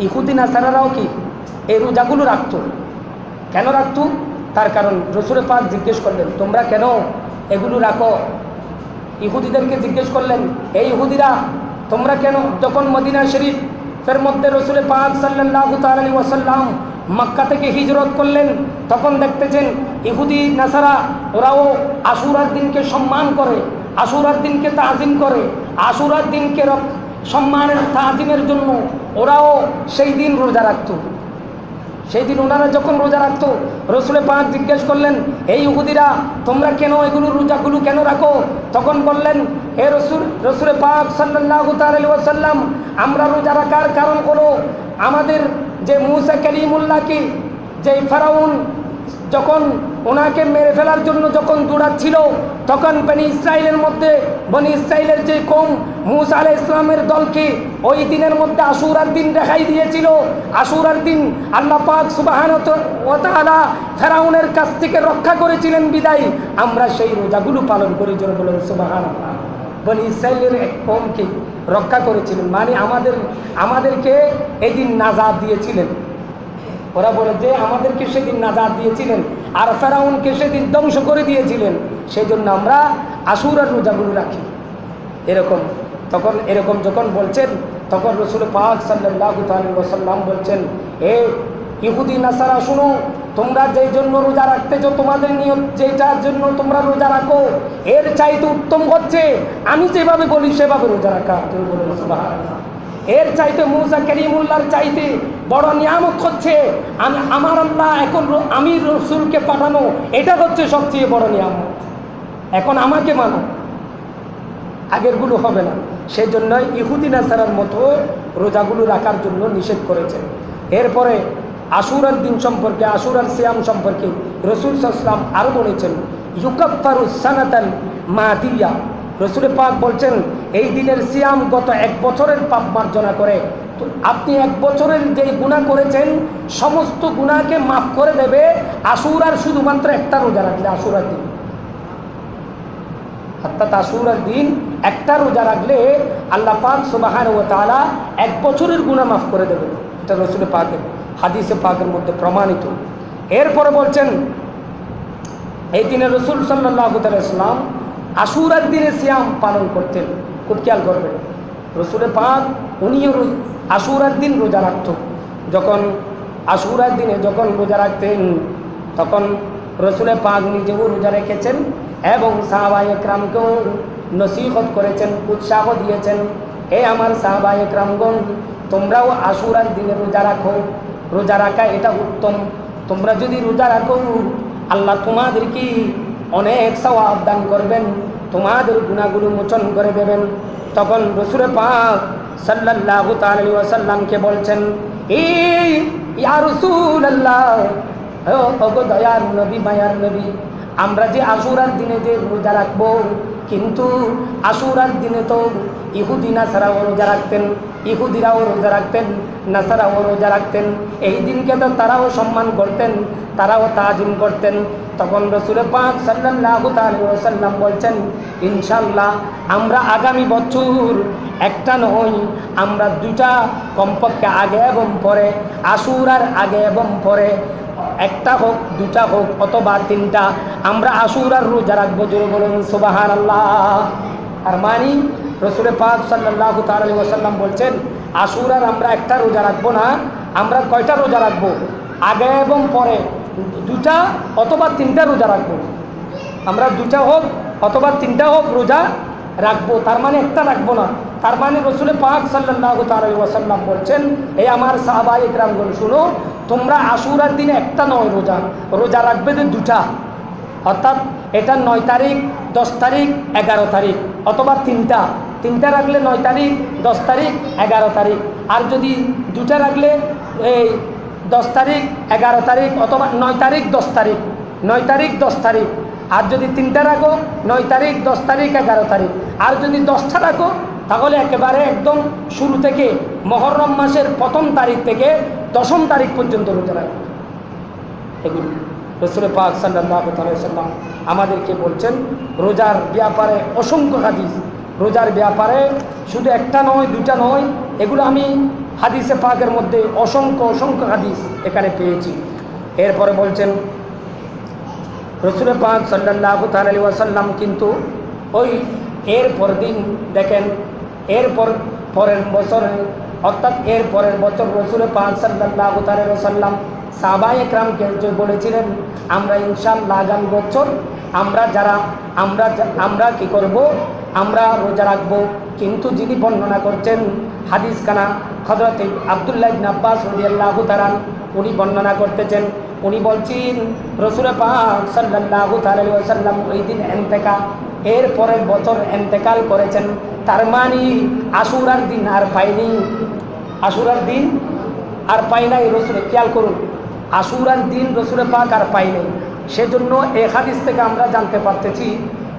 ইহুদি নাসারারাও কি এই রোজাগুলো রাখত। কেন রাখত? তার কারণ রসুল পাক জিজ্ঞেস করলেন, তোমরা কেন এগুলো রাখো? ইহুদিদেরকে জিজ্ঞেস করলেন, এই ইহুদিরা তোমরা কেন? যখন মদিনা শরীফের মধ্যে রসুল পাক সাল্লাল্লাহু তাআলা আলাইহি ওয়াসাল্লাম মক্কা থেকে হিজরত করলেন, তখন দেখতেছেন ইহুদি নাসারা ওরাও আশুরার দিনকে সম্মান করে, আশুরার দিনকে তাজিম করে, আশুরার দিনকে সম্মানের তাজিমের জন্য ওরাও সেই দিন রোজা রাখত। সেই দিন ওনারা যখন রোজা রাখত, রসুলে পাক জিজ্ঞেস করলেন, এই ইহুদিরা তোমরা কেন এগুলো রোজাগুলো কেন রাখো? তখন বললেন, হে রসুলে পাক সাল্লাল্লাহু তাআলা আলাইহি ওয়াসাল্লাম, আমরা রোজা রাখার কারণ হলো আমাদের যে মুসা কালিমুল্লাহকে যে ফেরাউন যখন ওনাকে মেরে ফেলার জন্য যখন দৌড়াচ্ছিল, তখন বনি ইসরাইলের মধ্যে বনি ইসরাইলের যে কওম মুসা আলাইহিস সালামের দলকে ওই দিনের মধ্যে আশুরার দিন দেখাই দিয়েছিল। আশুরার দিন আল্লাহ পাক সুবহানাহু ওয়া তাআলা ফেরাউনের কাছ থেকে রক্ষা করেছিলেন বিদায় আমরা সেই রোজাগুলো পালন করি। জোরে বলুন সুবহানাল্লাহ। বনি ইসরাইলের এক কওমকে রক্ষা করেছিলেন, মানে আমাদেরকে এই দিন নাজাত দিয়েছিলেন। ওরা বলে যে আমাদেরকে সেদিন নাজাত দিয়েছিলেন আর ফেরাউনকে সেদিন ধ্বংস করে দিয়েছিলেন, সেই জন্য আমরা আশুরার রোজাগুলো রাখি। এরকম যখন বলছেন, তখন রসুল পাক সাল্লাল্লাহু আলাইহি ওয়াসাল্লাম বলছেন, এ ইহুদি নাসারা শুনো, তোমরা যেই জন্য রোজা রাখতেছ, তোমাদের নিয়ত যেটার জন্য তোমরা রোজা রাখো, এর চাইতে উত্তম হচ্ছে আমি যেভাবে বলি সেভাবে রোজা রাখা। এর চাইতে মুসা কালিমুল্লাহর চাইতে বড় নিয়ামত হচ্ছে আমার আল্লাহ এখন আমি রসুলকে পাঠানো, এটা হচ্ছে সবচেয়ে বড় নিয়ামত। এখন আমাকে মানো, আগেরগুলো হবে না। সেই জন্য ইহুদি নাসারার মতো রোজাগুলো রাখার জন্য নিষেধ করেছেন। এরপরে আশুরার দিন সম্পর্কে, আশুরার সিয়াম সম্পর্কে রসুল সাল্লাল্লাহু আলাইহি ওয়াসাল্লাম আরও বলেছেন, ইউকাফফারুস সানাতাল মাদিয়া। রসুল পাক বলছেন, এই দিনের সিয়াম গত এক বছরের পাপ মার্জনা করে। তো আপনি এক বছরের যেই গুনাহ করেছেন সমস্ত গুনাহকে মাফ করে দেবে আশুরার শুধুমাত্র একটা রোজা রাখলে। আশুরার দিন অর্থাৎ আশুরার দিন একটা রোজা রাখলে আল্লাহ পাক সুবহানাহু ওয়া তাআলা এক বছরের গুনাহ মাফ করে দেবে। এটা রসুল পাকের হাদিসে পাকের মধ্যে প্রমাণিত। এরপরে বলছেন, এই দিনে রসুল সাল্লাল্লাহু আলাইহি ওয়াসাল্লাম আশুরার দিনে সিয়াম পালন করতেন। খুব খেয়াল করবেন, রসুল পাক উনিও আশুরার দিন রোজা রাখত। যখন আশুরার দিনে যখন রোজা রাখতেন, তখন রসুল পাক নিজেও রোজা রেখেছেন এবং সাহাবায়ে কেরামকেও নসিহত করেছেন, উৎসাহ দিয়েছেন, হে আমার সাহাবায়ে কেরামগণ, তোমরাও আশুরার দিনে রোজা রাখো। রোজা রাখা এটা উত্তম। তোমরা যদি রোজা রাখো আল্লাহ তোমাদেরকে অনেক সওয়াব দান করবেন, তোমাদের গুনাহগুলো মোচন করে দেবেন। তখন রসুল পাক সাল্লাল্লাহু তাআলা আলাইহি ওয়াসাল্লামকে বলছেন, এই ইয়া রাসূলুল্লাহ, ওগো দয়ার নবী, মায়ার নবী, আমরা যে আশুরার দিনে যে রোজা রাখবো, কিন্তু আশুরার দিনে তো ইহুদি নাসারাও রোজা রাখতেন, ইহুদিরাও রোজা রাখতেন, নাসারাও রোজা রাখতেন। এই দিনকে তো তারাও সম্মান করতেন, তারাও তাজিম করতেন। তখন রসুল পাক সাল্লাল্লাহু আলাইহি ওয়াসাল্লাম বলছেন, ইনশাআল্লাহ আমরা আগামী বছর একটা নয়, আমরা দুটা, কমপক্ষে আগে এবং পরে, আশুরার আগে এবং পরে, একটা হোক, দুটা হোক, অথবা তিনটা, আমরা আশুরার রোজা রাখবো। জোরে বলুন সুবহানাল্লাহ। আর মানি রসুল পাক সাল্লাল্লাহু তাআলা আলাইহি ওয়াসাল্লাম বলছেন, আশুরার আমরা একটা রোজা রাখবো না, আমরা কয়টা রোজা রাখবো? আগে এবং পরে দুটা অথবা তিনটা রোজা রাখবো। আমরা দুটা হোক অথবা তিনটা হোক রোজা রাখবো, তার মানে একটা রাখবো না। তার মানে রসুল পাক সাল্লাল্লাহু তাআলা আলাইহি ওয়াসাল্লাম বলছেন, এই আমার সাহাবায়ে কেরামগণ শুনো, তোমরা আশুরার দিনে একটা নয় রোজা রাখবে যে দুটা, অর্থাৎ এটা 9 তারিখ, 10 তারিখ, 11 তারিখ, অথবা তিনটা রাখলে 9 তারিখ, 10 তারিখ, 11 তারিখ। আর যদি দুটা রাখলে এই 10 তারিখ, 11 তারিখ, অথবা 9 তারিখ, 10 তারিখ, 9 তারিখ, 10 তারিখ। আর যদি তিনটা রাখো 9 তারিখ, 10 তারিখ, 11 তারিখ। আর যদি 10টা রাখো তাহলে একেবারে একদম শুরু থেকে মুহররম মাসের 1ম তারিখ থেকে 10ম তারিখ পর্যন্ত রোজা রাখবে। এগুলো রাসূল পাক সাল্লাল্লাহু আলাইহি ওয়াসাল্লাম আমাদেরকে বলছেন। রোজার ব্যাপারে অসংখ্য হাদিস, রোজার ব্যাপারে শুধু একটা নয়, দুটা নয়, এগুলো আমি হাদিসে পাকের মধ্যে অসংখ্য অসংখ্য হাদিস এখানে পেয়েছি। এরপরে বলছেন রাসূল পাক সাল্লাল্লাহু তাআলা আলাইহি ওয়াসাল্লাম কিন্তু ওই এরপর দিন দেখেন পরের বছর অর্থাৎ এর পরের বছর রাসূল পাক সাল্লাল্লাহু তাআলা আলাইহি ওয়াসাল্লাম সাহাবায়ে কেরামকে যে বলেছিলেন আমরা ইনশাআল্লাহ আগামী বছর আমরা কি করব, আমরা রোজা রাখব। কিন্তু যিনি বর্ণনা করছেন হাদিস খানা হযরত আব্দুল্লাহ ইবনে আব্বাস রাদিয়াল্লাহু তাআলা উনি বর্ণনা করতেছেন, উনি বলছেন রাসূল পাক সাল্লাল্লাহু তাআলা আলাইহি ওয়াসাল্লাম ওই দিন এর পরের বছর ইন্তেকাল করেছেন। তার মানে আশুরার দিন আর পাইনি, আশুরার দিন আর পাই নাই রাসূল। খেয়াল করুন, আশুরার দিন রাসূল পাক আর পাই নাই। সেজন্য এই হাদিস থেকে আমরা জানতে পারতেছি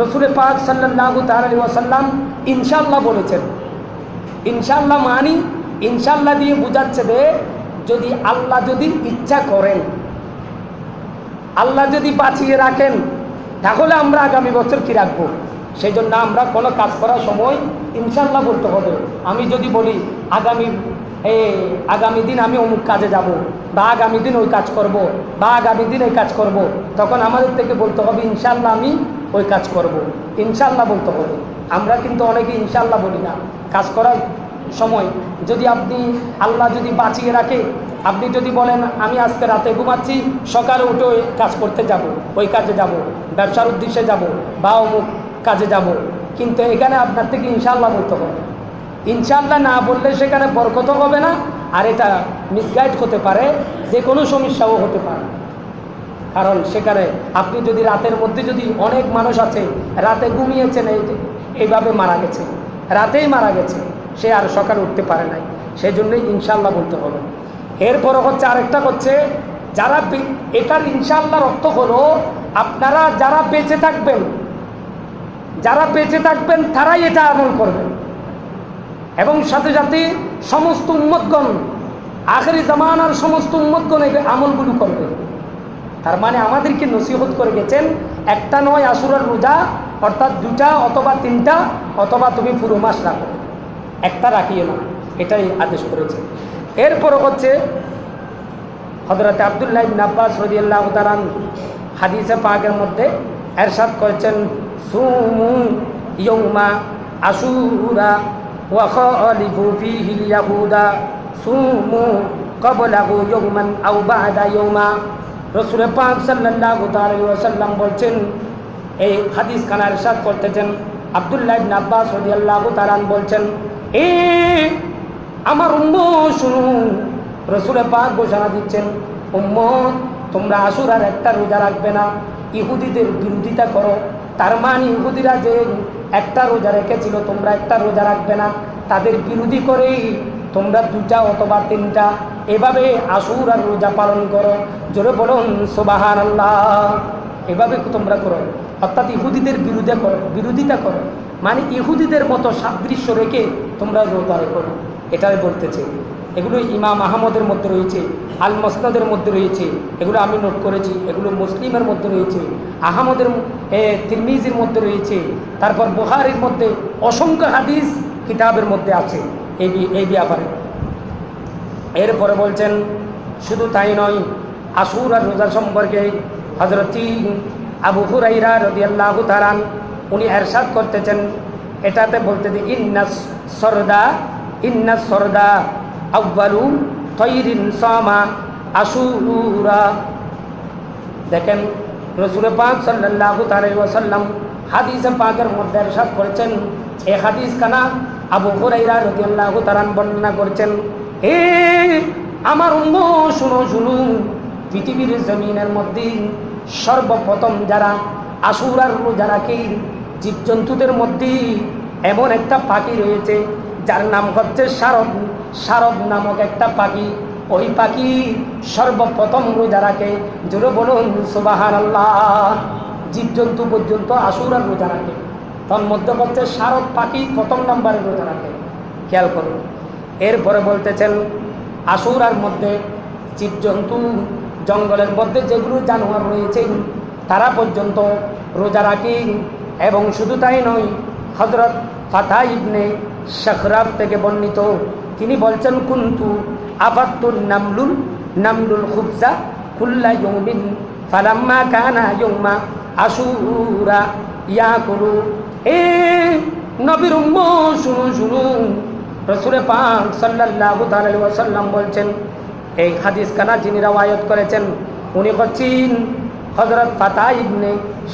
রাসূল পাক সাল্লাল্লাহু তাআলা আলাইহি ওয়াসাল্লাম ইনশাআল্লাহ বলেছেন। ইনশাআল্লাহ মানি ইনশাআল্লাহ দিয়ে বুঝাচ্ছে যে যদি আল্লাহ যদি ইচ্ছা করেন, আল্লাহ যদি বাঁচিয়ে রাখেন, তাহলে আমরা আগামী বছর কি রাখবো। সেই জন্য আমরা কোনো কাজ করার সময় ইনশাআল্লাহ বলতে হবে। আমি যদি বলি আগামী দিন আমি অমুক কাজে যাব, বা আগামী দিন ওই কাজ করব, বা আগামী দিন এই কাজ করব, তখন আমাদের থেকে বলতে হবে ইনশাআল্লাহ আমি ওই কাজ করব, ইনশাআল্লাহ বলতে হবে। আমরা কিন্তু অনেকে ইনশাআল্লাহ বলি না কাজ করার সময়। যদি আপনি আল্লাহ যদি বাঁচিয়ে রাখে, আপনি যদি বলেন আমি আজকে রাতে ঘুমাচ্ছি, সকালে উঠে ওই কাজ করতে যাব, ওই কাজে যাব, ব্যবসার উদ্দেশ্যে যাব, বা অমুক কাজে যাব, কিন্তু এখানে আপনার থেকে ইনশাআল্লাহ বলতে হবে। ইনশাআল্লাহ না বললে সেখানে বরকত হবে না, আর এটা মিসগাইড হতে পারে, যে কোনো সমস্যাও হতে পারে। কারণ সেখানে আপনি যদি রাতের মধ্যে যদি অনেক মানুষ আছে রাতে ঘুমিয়েছেন, এইভাবে মারা গেছে, রাতেই মারা গেছে, সে আর সকালে উঠতে পারে নাই, সেই জন্যই ইনশাআল্লাহ বলতে হবে। এরপর হচ্ছে আরেকটা হচ্ছে যারা এটার ইনশাআল্লাহর অর্থ হলো আপনারা যারা বেঁচে থাকবেন তারাই এটা আমল করবেন, এবং সাথে সাথে সমস্ত উম্মতগণ আখেরি জামানার সমস্ত উম্মতগণ এই আমলগুলো করবে। তার মানে আমাদেরকে নসিহত করে গেছেন একটা নয় আশুরার রোজা, অর্থাৎ 2টা অথবা 3টা, অথবা তুমি পুরো মাস রাখো, একটা রাখিও না, এটাই আদেশ করেছে। এরপর হচ্ছে হযরত আব্দুল্লাহ ইবনে আব্বাস রাদিয়াল্লাহু তাআলা হাদিসে পাকের মধ্যে ইরশাদ করেছেন সুমু ইয়াউমা আশুরা ওয়া খালিফু ফীহিল ইয়াহুদা সুমু ক্বাবলাহু ইয়াওমান আও বা'দা ইয়াওমা। রাসূল পাক সাল্লাল্লাহু আলাইহি ওয়াসাল্লাম বলছেন, এই হাদিস খানা ইরশাদ করতেছেন আব্দুল্লাহ ইবনে আব্বাস রাদিয়াল্লাহু তাআলা বলছেন, এ আমার উম্মত শুনুন, রাসূল পাক ঘোষণা দিচ্ছেন উম্মত তোমরা আশুরার একটা রোজা রাখবে না, ইহুদিদের বিরোধিতা করো। তার মানে ইহুদিরা যে একটা রোজা রেখেছিল তোমরা একটা রোজা রাখবে না, তাদের বিরোধী করেই তোমরা 2টা অথবা 3টা এভাবে আশুরার রোজা পালন করো। জোরে বলুন সুবহানাল্লাহ। এভাবে তোমরা করো, অর্থাৎ ইহুদিদের বিরোধিতা করো, মানে ইহুদিদের মতো সাদৃশ্য রেখে তোমরা রোজা করো, এটাই বলতেছে। এগুলো ইমাম আহমদের মধ্যে রয়েছে, আল মুসনাদের মধ্যে রয়েছে, এগুলো আমি নোট করেছি, এগুলো মুসলিমের মধ্যে রয়েছে, আহমদের তিরমিজির মধ্যে রয়েছে, তারপর বুখারীর মধ্যে অসংখ্য হাদিস কিতাবের মধ্যে আছে এই ব্যাপারে। এরপরে বলছেন শুধু তাই নয়, আশুরার রোজা সম্পর্কে হযরত আবু হুরায়রা রাদিয়াল্লাহু তাআলা উনি ইরশাদ করতেছেন, এটাতে বলতেছে ইন্নাস সরদা আউয়ালু তাইরিন সামা আশুরা। দেখেন রাসূল পাক সাল্লাল্লাহু আলাইহি ওয়াসাল্লাম হাদিসে পাকের মধ্যে ইরশাদ করেছেন, এই হাদিস কানা আবু হুরায়রা রাদিয়াল্লাহু তাআলা বর্ণনা করেছেন, হে আমার উম্মত শুনো, পৃথিবীর জমিনের মধ্যে সর্বপ্রথম যারা আশুরার রোজা রাখে জীবজন্তুদের মধ্যে এমন একটা পাখি রয়েছে যার নাম হচ্ছে শারদ নামক একটা পাখি। ওই পাখি সর্বপ্রথম রোজা রাখে। জোরে বলুন সুবহানাল্লাহ। জীবজন্তু পর্যন্ত আশুরার রোজা রাখে, তার মধ্যে হচ্ছে শারদ পাখি প্রথম নম্বরে রোজা রাখে। খেয়াল করুন। এরপরে বলতেছেন আশুরার মধ্যে জীবজন্তু জঙ্গলের মধ্যে যেগুলো জানোয়ার রয়েছে তারা পর্যন্ত রোজা রাখে। এবং শুধু তাই নয়, হযরত ফাতা ইবনে শাখরাব থেকে বর্ণিত তিনি বলছেন কুনতু আবাতুন নামলুল খুবজা কুল্লা ইয়াউমিন ফালাম্মা কানা ইয়াউমা আশুরা ইয়াকুলু। এ নবীর উম্মত শুনুন শুনুন, রাসূল পাক সাল্লাল্লাহু আলাইহি ওয়াসাল্লাম বলছেন, এই হাদিস কানা যিনি রওয়ায়াত করেছেন উনি হচ্ছেন হযরত ফাতা ইবনে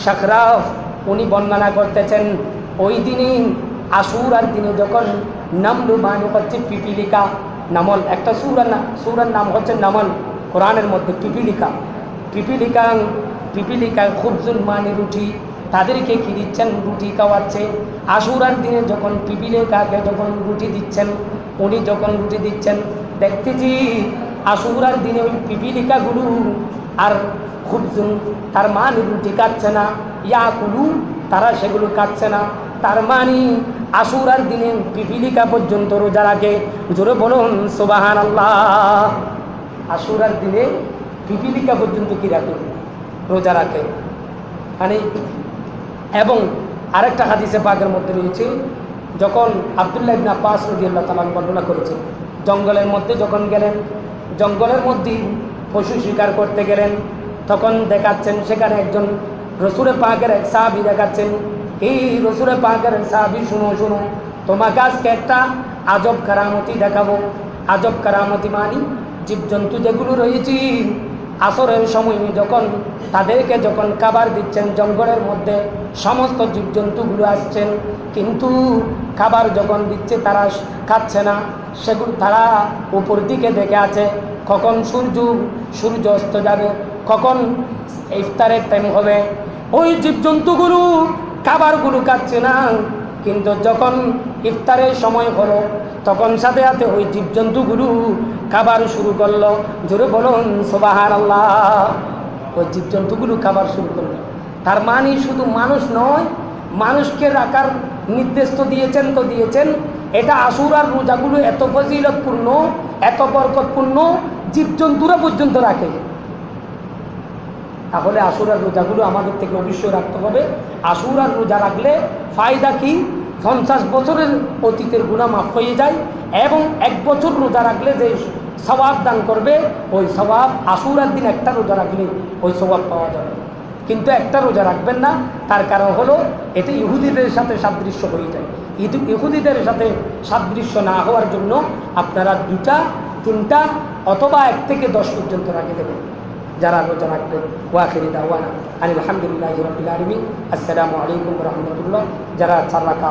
শাকরাফ। উনি বর্ণনা করতেছেন ওই দিনই আশুরার দিনে যখন নামলু মানে হচ্ছে পিপিলিকা, নামল, একটা সূরার নাম হচ্ছে নামল, কোরআনের মধ্যে পিপিলিকা খুবজুল মানে রুটি, তাদেরকে কি দিচ্ছেন? রুটি খাওয়াচ্ছে। আশুরার দিনে যখন পিপিলিকাকে যখন রুটি দিচ্ছেন, উনি যখন রুটি দিচ্ছেন দেখতেছি আশুরার দিনে ওই পিপিলিকাগুলো আর খুবজুন তার মানে রুটি খাচ্ছে না, ইয়াকুলু তারা সেগুলো খাচ্ছে না। তার মানে আশুরার দিনে পিপিলিকা পর্যন্ত রোজা রাখে। জোরে বলুন সুবহানাল্লাহ। আশুরার দিনে পিপিলিকা পর্যন্ত কি রাখে? রোজা রাখে। মানে এবং আরেকটা হাদিসে পাকের মধ্যে রয়েছে, যখন আব্দুল্লাহ ইবনে আব্বাস রাদিয়াল্লাহু তাআলা বর্ণনা করেছেন, জঙ্গলের মধ্যে যখন গেলেন, জঙ্গলের মধ্যে পশু শিকার করতে গেলেন, তখন দেখাচ্ছেন সেখানে একজন রসুলের পাকের এক সাহাবী দেখাচ্ছেন, এই রসুলের পাকের সাহাবী শুনো তোমাকে আজকে একটা আজব কারামতি দেখাবো। আজব কারামতি মানে জীবজন্তু যেগুলো রয়েছে আসরের সময় যখন তাদেরকে যখন খাবার দিচ্ছেন, জঙ্গলের মধ্যে সমস্ত জীবজন্তুগুলো আসছেন, কিন্তু খাবার যখন দিচ্ছে তারা খাচ্ছে না, সেগুলো তারা উপর দিকে দেখে আছে কখন সূর্য অস্ত যাবে, কখন ইফতারের টাইম হবে। ওই জীবজন্তুগুলো খাবারগুলো খাচ্ছে না, কিন্তু যখন ইফতারের সময় হলো তখন সাথে সাথে ওই জীবজন্তুগুলো খাবার শুরু করলো। জোরে বলুন সুবহানাল্লাহ। ওই জীবজন্তুগুলো খাবার শুরু করলো। তার মানে শুধু মানুষ নয়, মানুষকে রাখার নির্দেশ তো দিয়েছেন। এটা আশুরার রোজাগুলো এত ফজিলতপূর্ণ, এত বরকতপূর্ণ, জীবজন্তুরা পর্যন্ত রাখে। তাহলে আশুরার রোজাগুলো আমাদের থেকে অবশ্যই রাখতে হবে। আশুরার রোজা রাখলে ফায়দা কি? 50 বছরের অতীতের গুনাহ মাফ হয়ে যায়, এবং 1 বছর রোজা রাখলে যে সওয়াব দান করবে, ওই সওয়াব আশুরার দিন একটা রোজা রাখলে ওই সওয়াব পাওয়া যাবে। কিন্তু একটা রোজা রাখবেন না, তার কারণ হলো এটা ইহুদিদের সাথে সাদৃশ্য হয়ে যায়। ইহুদিদের সাথে সাদৃশ্য না হওয়ার জন্য আপনারা 2টা 3টা অথবা 1 থেকে 10 পর্যন্ত রাখে দেবেন যারা রোজা রাখবেন। ওয়াখিরি দাওয়ানা আলহামদুলিল্লাহি রাব্বিল আলামিন। আসসালামু আলাইকুম ওয়া রাহমাতুল্লাহ। যারা 4 রাকাত